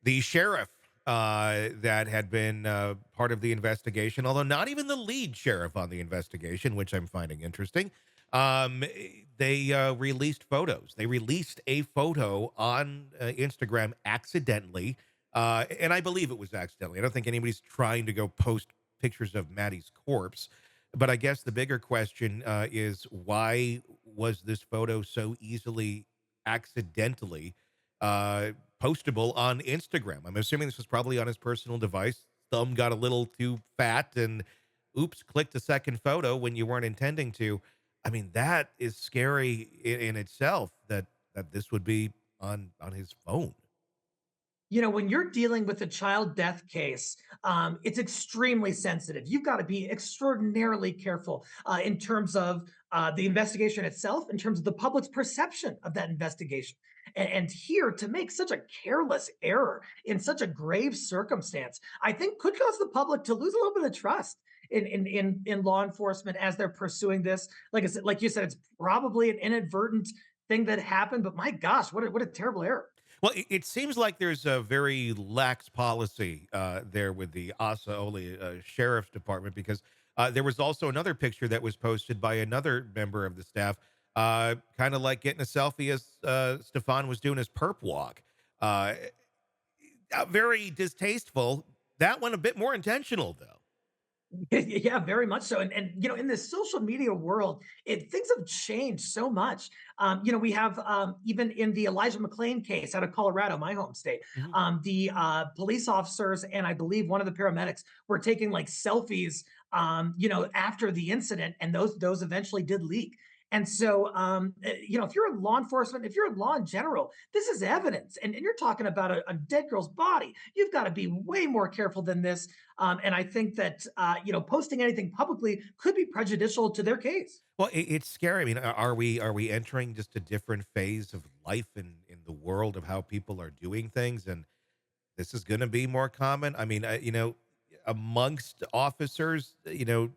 The sheriff that had been part of the investigation, although not even the lead sheriff on the investigation, which I'm finding interesting. Um, they released photos. They released a photo on Instagram accidentally, and I believe it was accidentally. I don't think anybody's trying to go post pictures of Maddie's corpse. But I guess the bigger question is why was this photo so easily accidentally uh, postable on Instagram? I'm assuming this was probably on his personal device. Thumb got a little too fat and oops, clicked a second photo when you weren't intending to. I mean, that is scary in itself that this would be on his phone. When you're dealing with a child death case, it's extremely sensitive. You've got to be extraordinarily careful in terms of the investigation itself, in terms of the public's perception of that investigation. And here, to make such a careless error in such a grave circumstance, I think could cause the public to lose a little bit of trust in law enforcement as they're pursuing this. Like I said, like you said, it's probably an inadvertent thing that happened, but my gosh, what a terrible error. Well, it seems like there's a very lax policy there with the Asaoli Sheriff's Department because there was also another picture that was posted by another member of the staff, kind of like getting a selfie as Stefan was doing his perp walk. Uh, very distasteful. That one a bit more intentional, though. Yeah, very much so. And in this social media world, things have changed so much. We have even in the Elijah McClain case out of Colorado, my home state, Mhm. the police officers and I believe one of the paramedics were taking like selfies, after the incident, and those eventually did leak. And so, if you're in law enforcement, if you're in law in general, this is evidence, and you're talking about a dead girl's body. You've got to be way more careful than this, and I think that posting anything publicly could be prejudicial to their case. Well, it's scary. I mean, are we entering just a different phase of life in the world of how people are doing things, and this is going to be more common? I mean, amongst officers,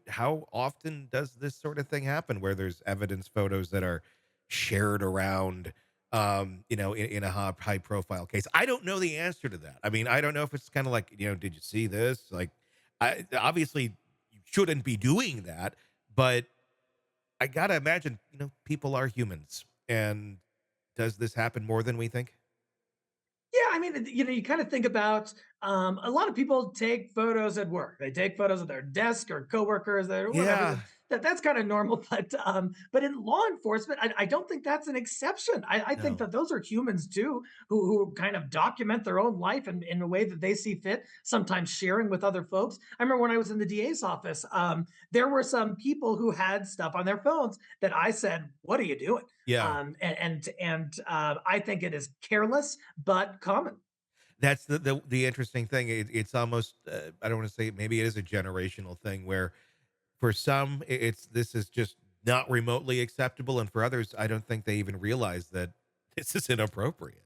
how often does this sort of thing happen where there's evidence photos that are shared around, in a high profile case? I don't know the answer to that. I mean, I don't know if it's kind of like, did you see this? Like, obviously you shouldn't be doing that, but I gotta imagine, people are humans. And does this happen more than we think? Yeah, I mean, you kind of think about a lot of people take photos at work. They take photos of their desk or coworkers or whatever. Yeah. That's kind of normal, but in law enforcement, I don't think that's an exception. I think No. that those are humans too, who kind of document their own life in a way that they see fit. Sometimes sharing with other folks. I remember when I was in the DA's office, there were some people who had stuff on their phones that I said, "What are you doing?" Yeah. I think it is careless but common. That's the interesting thing. It's almost, I don't want to say, maybe it is a generational thing where for some it's this is just not remotely acceptable, and for others, I don't think they even realize that this is inappropriate.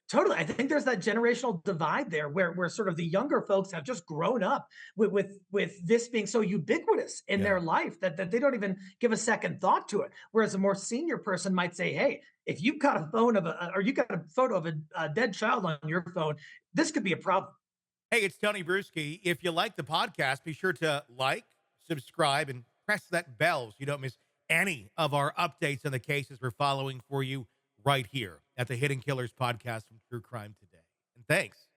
Totally. I think there's that generational divide there where sort of the younger folks have just grown up with this being so ubiquitous in Yeah. their life that they don't even give a second thought to it. Whereas a more senior person might say, "Hey, if you've got a phone of a or you got a photo of a dead child on your phone, this could be a problem." Hey, it's Tony Brueski. If you like the podcast, be sure to like, subscribe, and press that bell so you don't miss any of our updates on the cases we're following for you right here at the Hidden Killers podcast from True Crime Today. And thanks